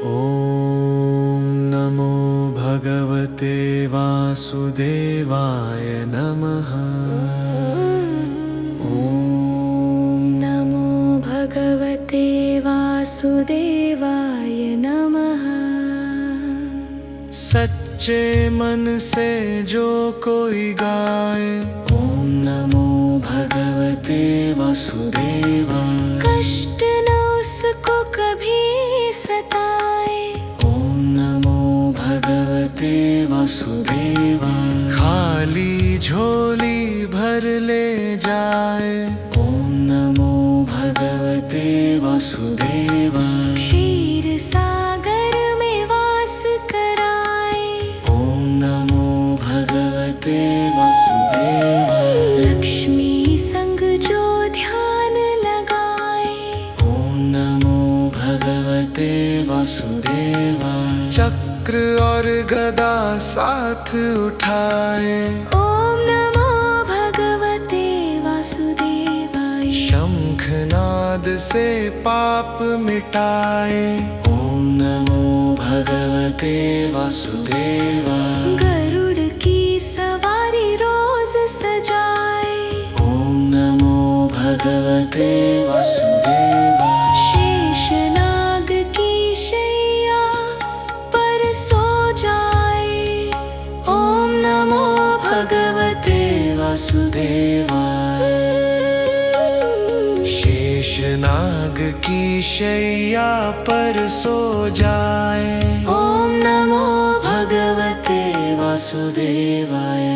ॐ नमो भगवते वासुदेवाय नमः। ॐ नमो भगवते वासुदेवाय नमः। सच्चे मन से जो कोई गाए, ॐ नमो भगवते वासुदेवाय। कष्ट न उसको कभी सताए, ॐ नमो भगवते वासुदेवाय। खाली झोली भर ले जाए, ॐ नमो भगवते वासुदेवाय। क्षीर सागर में वास कराए, ॐ नमो भगवते वासुदेवाय। लक्ष्मी संग जो ध्यान लगाए, ॐ नमो भगवते वासुदेवाय। चक्र और गदा साथ उठाए, ॐ नमो भगवते वासुदेवाय। शंखनाद से पाप मिटाए, ॐ नमो भगवते वासुदेवाय। गरुड़ की सवारी रोज सजाए, ॐ नमो भगवते वासुदेवाय। शेषनाग की शैया पर सो जाए, ॐ नमो भगवते वासुदेवाय। शेषनाग की शैया पर सो जाए, ॐ नमो भगवते वासुदेवाय।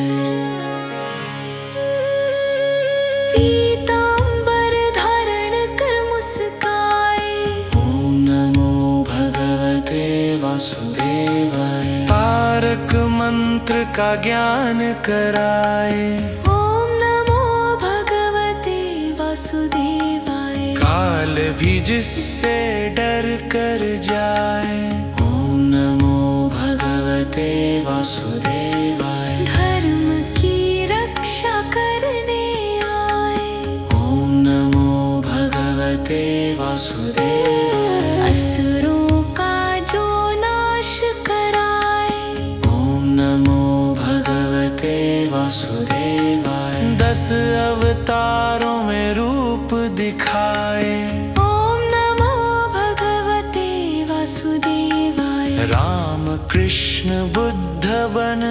पीतांबर धारण कर मुस्काए, ॐ नमो भगवते वासुदेवाय। तारक मंत्र का ज्ञान कराए, ॐ नमो भगवते वासुदेवाय। काल भी जिससे डर कर जाए, ॐ नमो भगवते वासुदेवाय। धर्म की रक्षा करने आए, ॐ नमो भगवते वासुदेवाय। असुरों का जो नाश कराए, ॐ नमो भगवते वासुदेवाय। 10 अवतारों में रूप दिखाए, ॐ नमो भगवते वासुदेवाय। राम कृष्ण बुद्ध बन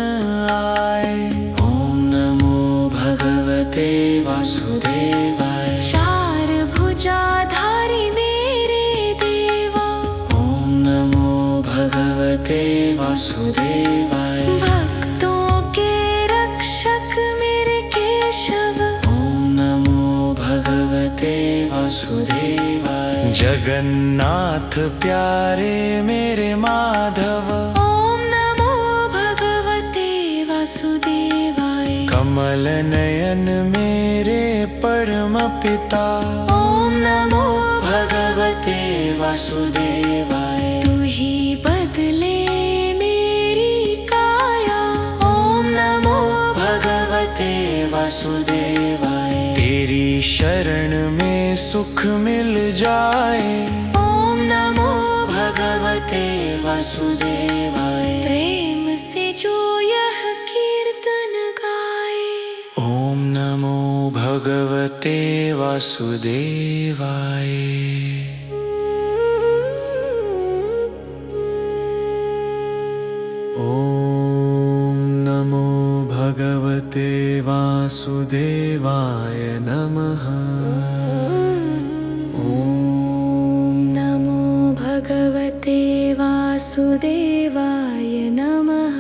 आए, ॐ नमो भगवते वासुदेवाय। चार भुजाधारी मेरे देवा, ॐ नमो भगवते वासुदेवाय। भक्तों के रक्षक मेरे केशव, ॐ नमो भगवते वासुदेवाय। जगन्नाथ प्यारे मेरे माधव, ॐ नमो भगवते वासुदेवाय। कमल नयन मेरे परम पिता, ॐ नमो भगवते वासुदेवाय। तू ही बदले मेरी काया, ॐ नमो भगवते वासुदेवाय। तेरी शरण में सुख मिल जाए, ॐ नमो भगवते वासुदेवाय। प्रेम से जो यह कीर्तन गाए, ॐ नमो भगवते वासुदेवाय। ॐ नमो भगवते वासुदेवाय नमः। ॐ नमो भगवते वासुदेवाय नमः।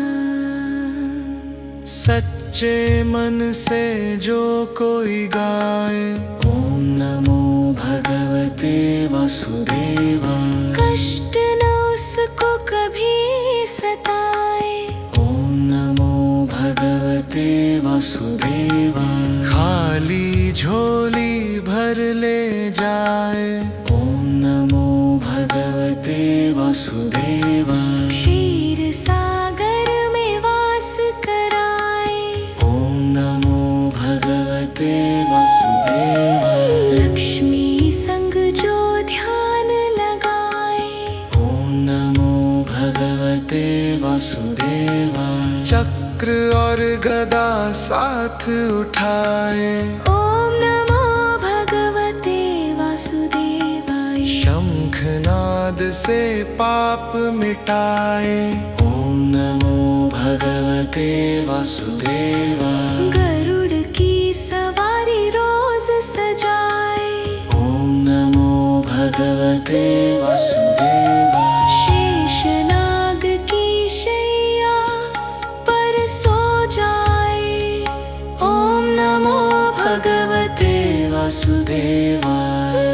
सच्चे मन से जो कोई गाए, ॐ नमो भगवते वासुदेवाय। कष्ट न उसको कभी सताए, ॐ नमो भगवते वासुदेवाय। खाली झोली भर ले जाए, ॐ नमो भगवते वासुदेवाय। क्षीर सागर में वास कराए, ॐ नमो भगवते वासुदेवाय। लक्ष्मी संग जो ध्यान लगाए, ॐ नमो वासुदेवाय। चक्र और गदा साथ उठाए, ओम नमो भगवते वासुदेवाय। शंखनाद से पाप मिटाए, ओम नमो भगवते वासुदेवाय। गरुड़ की सवारी रोज सजाए, ओम नमो भगवते वासुदेवाय। शेषनाग की शैया पर सो जाए, ओम नमो भगवते वासुदेवाय।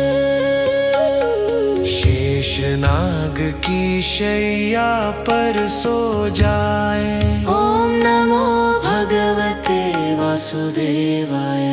शेषनाग की शैया पर सो जाए, ओम नमो भगवते वासुदेवाय।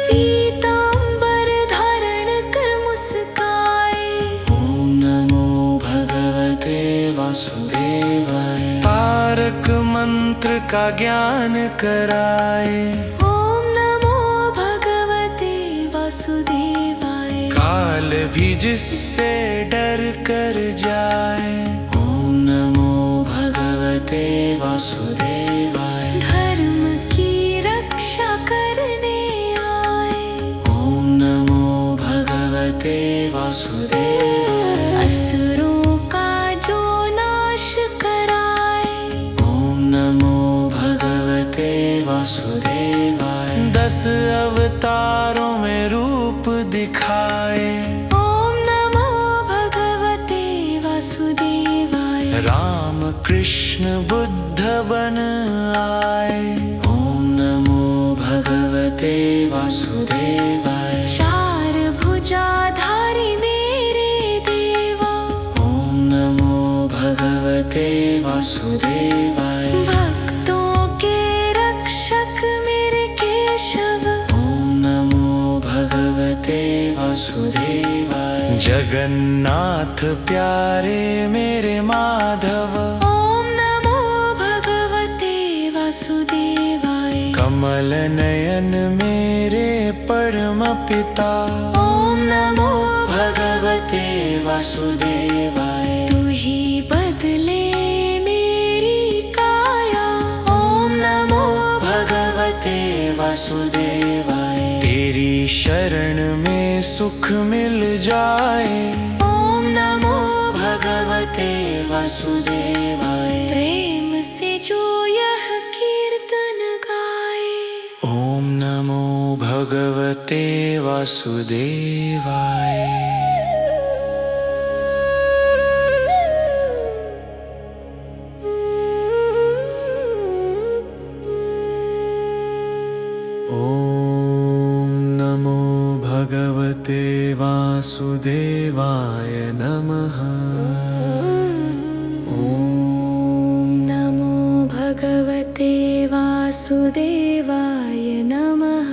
पीतांबर धारण कर मुस्काए, ओम नमो भगवते वासुदेवाय। तारक मंत्र का ज्ञान कराए, ओम नमो भगवते वासुदेवाय। काल भी जिससे डर कर जाए, ओम नमो भगवते वासुदेवाय। धर्म की रक्षा करने आए, ओम नमो भगवते वासुदेवाय। असुरों का जो नाश कराए, ओम नमो भगवते वासुदेवाय। 10 अवतारों में रूप दिखाए, ओम नमो भगवते वासुदेवाय। राम कृष्ण बुद्ध बन आए, ओम नमो भगवते वासुदेवाय। चार भुजाधारी मेरे देवा, ओम नमो भगवते वासुदेवाय। भक्तों के रक्षक मेरे केशव, ओम नमो भगवते वासुदेवाय। जगन्नाथ प्यारे मेरे माधव, ओम नमो भगवते वासुदेवाय। कमल नयन मेरे परम पिता, ओम नमो भगवते वासुदेवाय। तू ही बदले मेरी काया, ओम नमो भगवते वासुदेवाय। तेरी शरण में सुख मिल जाए, ओम नमो भगवते वासुदेवाय। प्रेम से जो यह कीर्तन गाए, ओम नमो भगवते वासुदेवाय। ओम नमो भगवते वासुदेवाय नमः। ओम नमो भगवते वासुदेवाय नमः।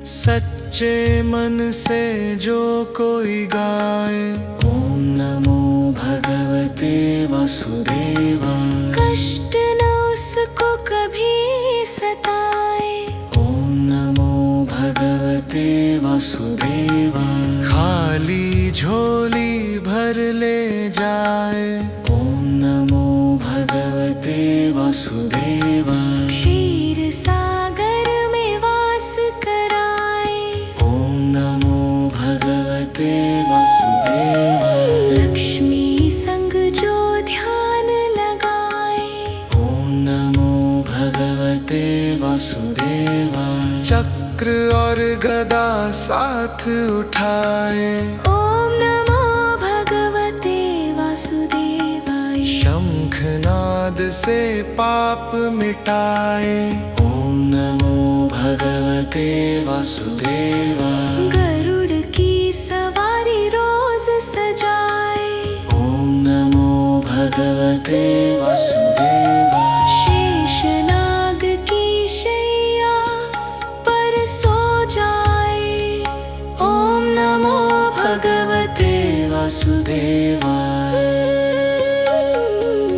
सच्चे मन से जो कोई गाए, ओम नमो भगवते वासुदेवाय। कष्ट न उसको कभी सताए, ओम नमो भगवते वासुदेवाय। खाली झोली भर ले जाए, ओम नमो भगवते वासुदेवाय। क्षीर सागर में वास कराए, ओम नमो भगवते वासुदेवाय। लक्ष्मी संग जो ध्यान लगाए, ओम नमो भगवते वासुदेवाय। चक्र और गदा साथ उठाए, ओम नमो भगवते वासुदेवाय। शंखनाद से पाप मिटाए, ओम नमो भगवते वासुदेवाय। गरुड़ की सवारी रोज सजाए, ओम नमो भगवते वासुदेवाय। शेषनाग की शैया पर सो जाए, ओम नमो भगवते वासुदेवाय।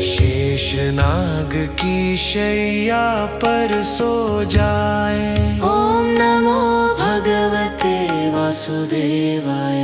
शेषनाग की शैया पर सो जाए, ओम नमो भगवते वासुदेवाय।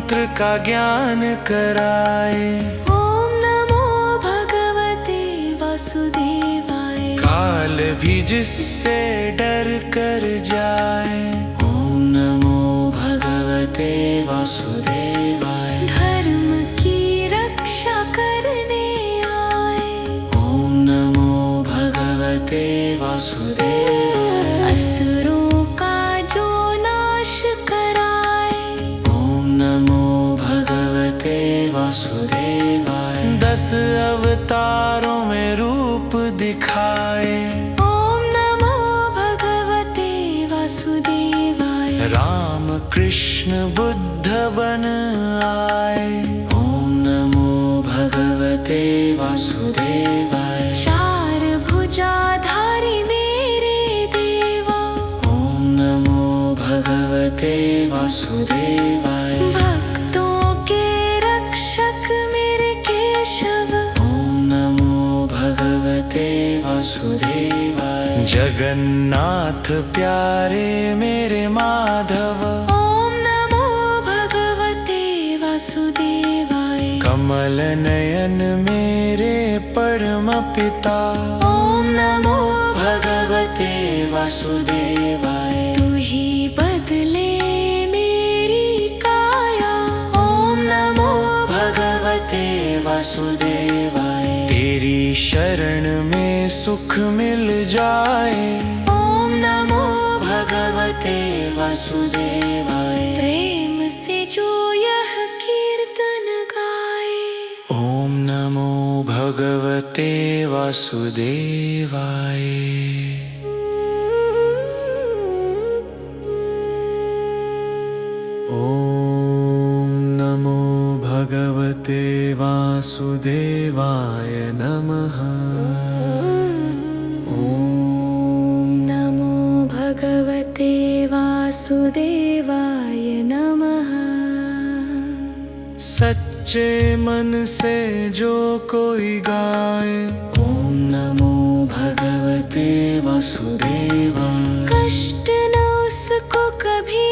मंत्र का ज्ञान कराए। ओम नमो भगवते वासुदेवाय। काल भी जिससे डर कर जाए। ओम नमो भगवते वासुदेवाय। धर्म की रक्षा करने आए। ओम नमो भगवते वासुदेवाय। असुरों का जो नाश कराए। ओम नमो भगवते वासुदेवाय। 10 अवतारों में रूप दिखाए। ओम नमो भगवते वासुदेवाय। राम कृष्ण बुद्ध बन आए। ओम नमो भगवते वासुदेवाय। चार भुजाधारी मेरे देवा। ओम नमो भगवते वासुदेवाय। भक्तों के रक्षक मेरे केशव। ओम नमो भगवते वासुदेवाय। जगन्नाथ प्यारे मेरे माधव। ओम नमो भगवते वासुदेवाय। कमल नयन मेरे परम पिता। ओम नमो भगवते वासुदेवाय। तू ही बदले मेरी काया। ओम नमो भगवते वासुदेवाय। तेरी शरण में सुख मिल जाए। ओम नमो भगवते वासुदेवाय। प्रेम से जो यह कीर्तन गाए। ओम नमो भगवते वासुदेवाय। ओम नमो भगवते वासुदेवाय नमः। ओम नमो भगवते वासुदेवाय नमः। सच्चे मन से जो कोई गाए। ओम नमो भगवते वासुदेवाय। कष्ट न उसको कभी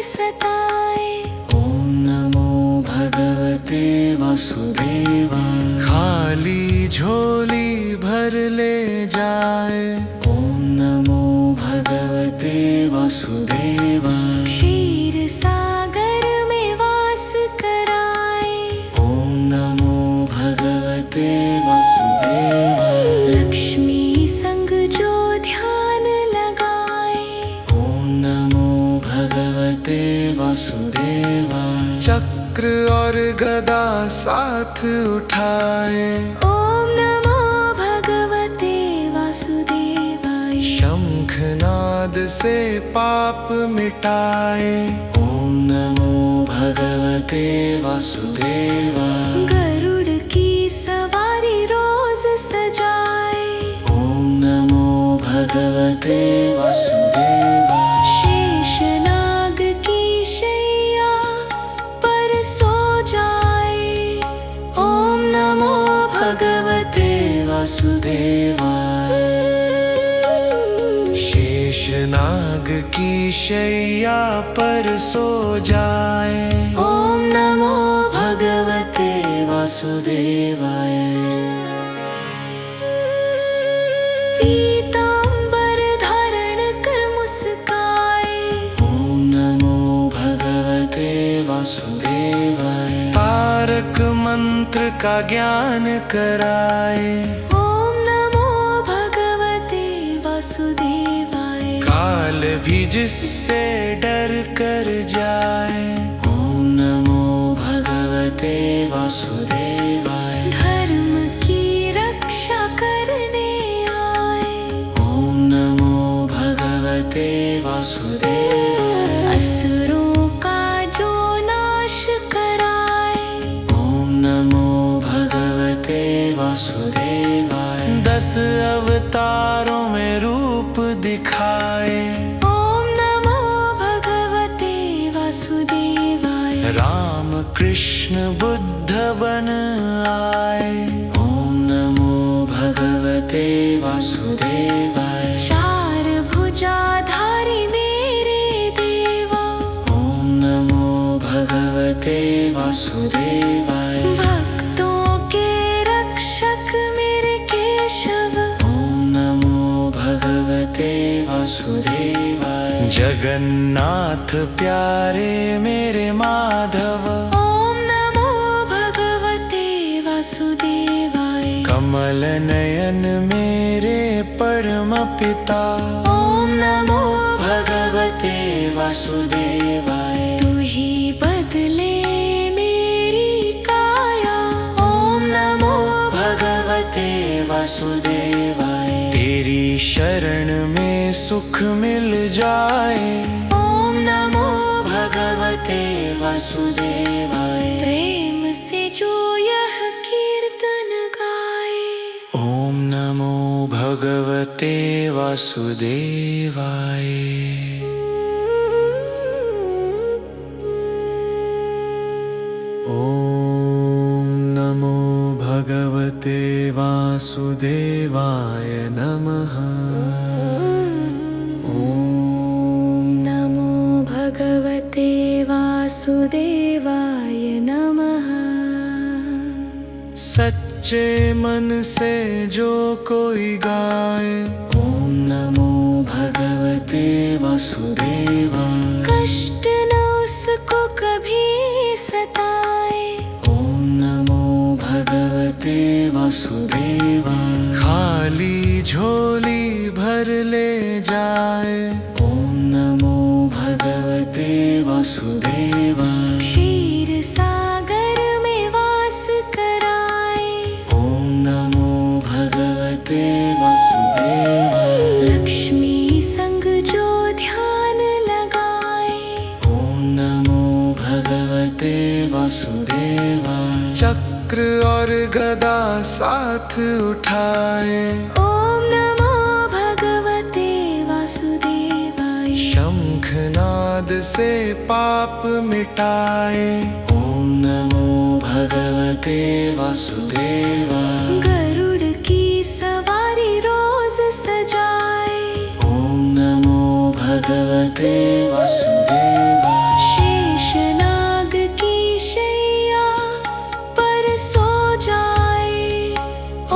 सताए। ओम नमो भगवते वासुदेवाय। खाली झोली भर ले जाए। ओम नमो भगवते वासुदेवाय। क्षीर सागर में वास कराए। ओम नमो भगवते वासुदेवाय। लक्ष्मी संग जो ध्यान लगाए। ओम नमो भगवते वासुदेवाय। चक्र और गदा साथ उठाए। ओम नमो भगवते वासुदेवाय। शंखनाद से पाप मिटाए। ओम नमो भगवते वासुदेवाय। गरुड़ की सवारी रोज सजाए। ओम नमो भगवते वासुदेवाय। शेषनाग की शैया पर सो जाए। ओम नमो भगवते वासुदेवाय। शेषनाग की शैया पर सो जाए। ओम नमो भगवते वासुदेवाय। पीतांबर धारण कर मुस्काए। ओम नमो भगवते वासुदेवाय। तारक मंत्र का ज्ञान कराए। ओम नमो भगवते वासुदेवाय। काल भी जिससे डर कर जाए। ओम नमो भगवते वासुदेवाय। धर्म की रक्षा करने आए। ओम नमो भगवते वासुदेवाय। असुरों का जो नाश कराए। ओम नमो भगवते वासुदेवाय। 10 अवतारों में रूप दिखाए। ओम नमो भगवते वासुदेवाय। राम कृष्ण बुद्ध बन आए। ओम नमो भगवते वासुदेवाय। चार भुजाधारी मेरे देवा। ओम नमो भगवते जगन्नाथ प्यारे मेरे माधव। ॐ नमो भगवते वासुदेवाय। कमल नयन मेरे परम पिता। ॐ नमो भगवते वासुदेवाय। तू ही बदले मेरी काया। ॐ नमो भगवते वासुदेवाय। तेरी शरण में सुख मिल जाए। ॐ नमो भगवते वासुदेवाय। प्रेम से जो यह कीर्तन गाए। ॐ नमो भगवते वासुदेवाय। ॐ नमो भगवते वासुदेवाय नमः। ॐ नमो भगवते वासुदेवाय नमः। सच्चे मन से जो कोई गाए। ॐ नमो भगवते वासुदेवाय। कष्ट न उसको कभी सताए। ॐ नमो भगवते वासुदेवाय। खाली झोली भर ले जाए। ॐ नमो भगवते वासुदेवाय। क्षीर सागर में वास कराए। ॐ नमो भगवते वासुदेवाय। लक्ष्मी संग जो ध्यान लगाए। ॐ नमो भगवते वासुदेवाय। चक्र और गदा साथ उठाए। ॐ नमो भगवते वासुदेवाय। शंखनाद से पाप मिटाए। ॐ नमो भगवते वासुदेवाय। गरुड़ की सवारी रोज सजाए। ॐ नमो भगवते वासुदेवाय। शेषनाग की शैया पर सो जाए। ॐ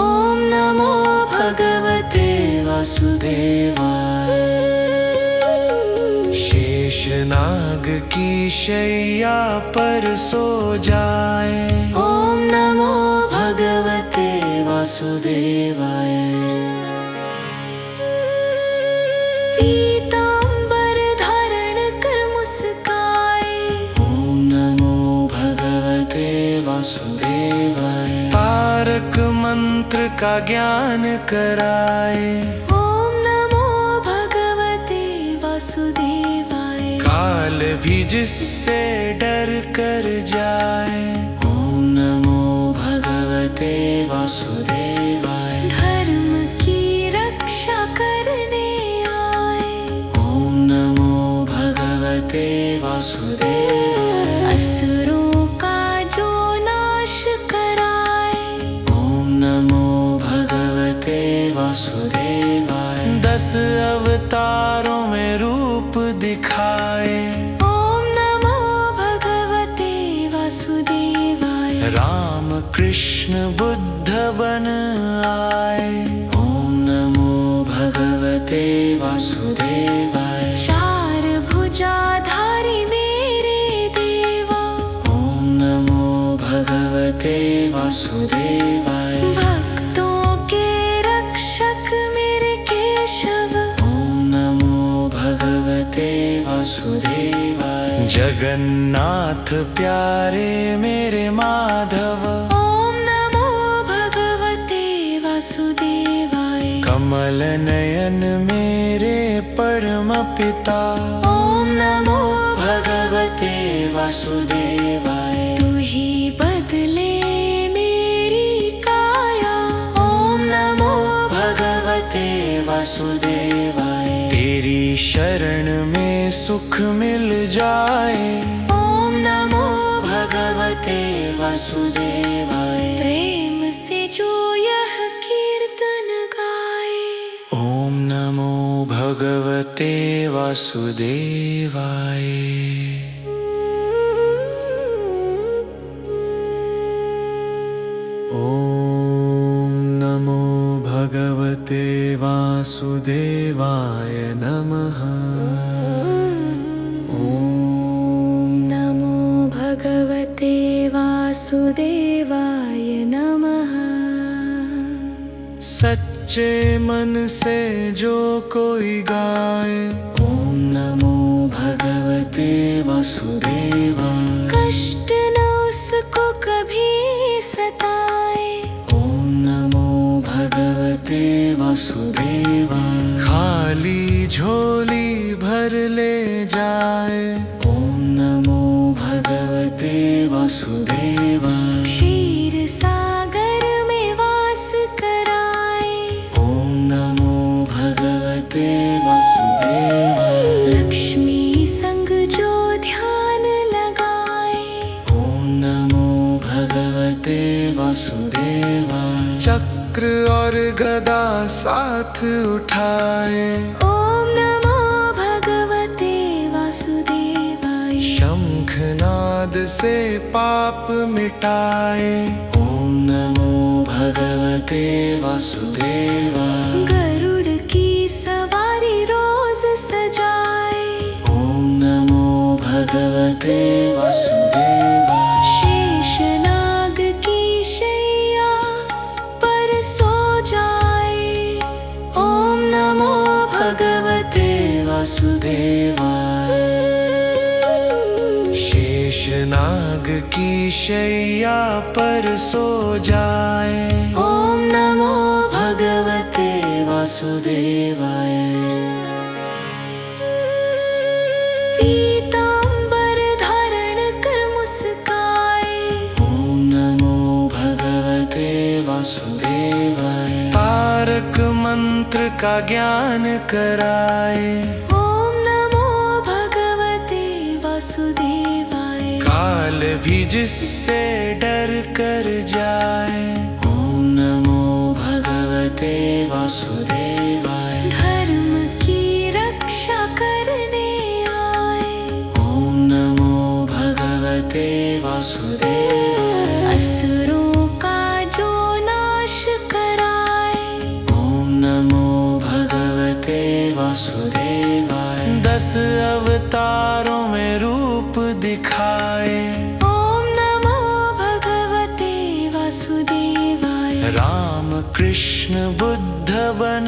नमो भगवते वासुदेवाय। शेषनाग की शैया पर सो जाए। ॐ नमो भगवते वासुदेवाय। पीतांबर धारण कर मुस्काए। ॐ नमो भगवते वासुदेवाय। तारक मंत्र का ज्ञान कराए। ॐ नमो भगवते वासुदेवाय। काल भी जिससे डर कर जाए। ॐ नमो भगवते वासुदेवाय। धर्म की रक्षा करने आए। ॐ नमो भगवते वासुदेवाय। असुरों का जो नाश कराए। ॐ नमो भगवते वासुदेवाय। 10 अवतारों में रूप दिखाए। ॐ नमो भगवते वासुदेवाय। राम कृष्ण बुद्ध बन आए। ॐ नमो भगवते वासुदेवाय। चार भुजाधारी मेरे देवा। ॐ नमो भगवते वासुदेवाय। भक्तों के रक्षक मेरे केशव। ॐ नमो भगवते वासुदेवाय। जगन्नाथ प्यारे मेरे माधव। ॐ नमो भगवते वासुदेवाय। कमल नयन मेरे परम पिता। ॐ नमो भगवते वासुदेवाय। तू ही बदले मेरी काया। ॐ नमो भगवते वासुदेवाय। तेरी शरण में सुख मिल जाए। ॐ नमो भगवते वासुदेवाय। प्रेम से जो यह कीर्तन गाए। ॐ नमो भगवते वासुदेवाय। ॐ नमो भगवते वासुदेवाय नमः। वासुदेवाय नमः। सच्चे मन से जो कोई गाए, ओम नमो भगवते वासुदेवाय। कष्ट न उसको कभी सताए, ओम नमो भगवते वासुदेवाय। खाली झोली भर ले जाए, ओम नमो भगवते वासुदेवाय। क्षीर सागर में वास कराए, ओम नमो भगवते वासुदेवाय। लक्ष्मी संग जो ध्यान लगाए, ओम नमो भगवते वासुदेवाय। चक्र और गदा साथ उठाए, ओम नमो भगवते वासुदेवाय। शंखनाद से पाप मिटाए, ओम नमो भगवते वासुदेवाय। गरुड़ की सवारी रोज सजाए, ओम नमो भगवते वासुदेवाय। शेषनाग की शैया पर सो जाए, ओम नमो भगवते वासुदेवाय। शेषनाग की शैया पर सो जाए, ओम नमो भगवते वासुदेवाय। पीतांबर धारण कर मुस्काए, ओम नमो भगवते वासुदेवाय। तारक मंत्र का ज्ञान कराए, ओम नमो भगवते वासुदेवाय। काल भी जिससे डर कर जाए, ओम नमो भगवते वासुदेवाय। धर्म की रक्षा करने आए, ओम नमो भगवते वासुदेवाय। असुरों का जो नाश कराए, ओम नमो भगवते वासुदेवाय। 10 अवतारों में रूप दिखाए, ओम नमो भगवते वासुदेवाय। राम कृष्ण बुद्ध बन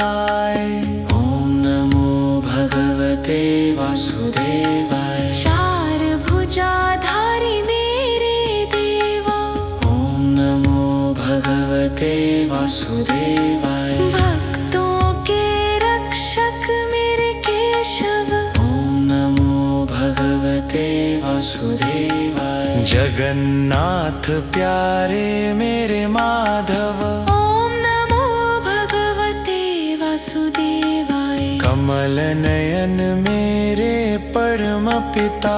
आए, ओम नमो भगवते वासुदेवाय। चार भुजाधारी मेरे देवा, ओम नमो भगवते वासुदेवाय। भक्तों के रक्षक मेरे केशव, ओम नमो भगवते वासुदेवाय। जगन्नाथ प्यारे मेरे माधव, ओम नमो भगवते वासुदेवाय। कमल नयन मेरे परम पिता,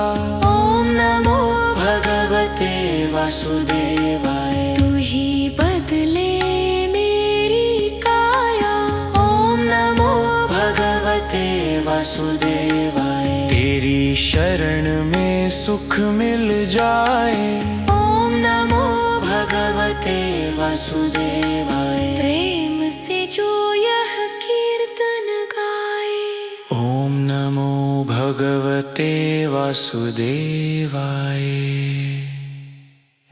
ओम नमो भगवते वासुदेवाय। तू ही बदले मेरी काया, ओम नमो भगवते वासुदेवाय। तेरी शरण में सुख मिल जाए, ओम नमो भगवते वासुदेवाय। प्रेम से जो यह कीर्तन गाए, ओम नमो भगवते वासुदेवाय।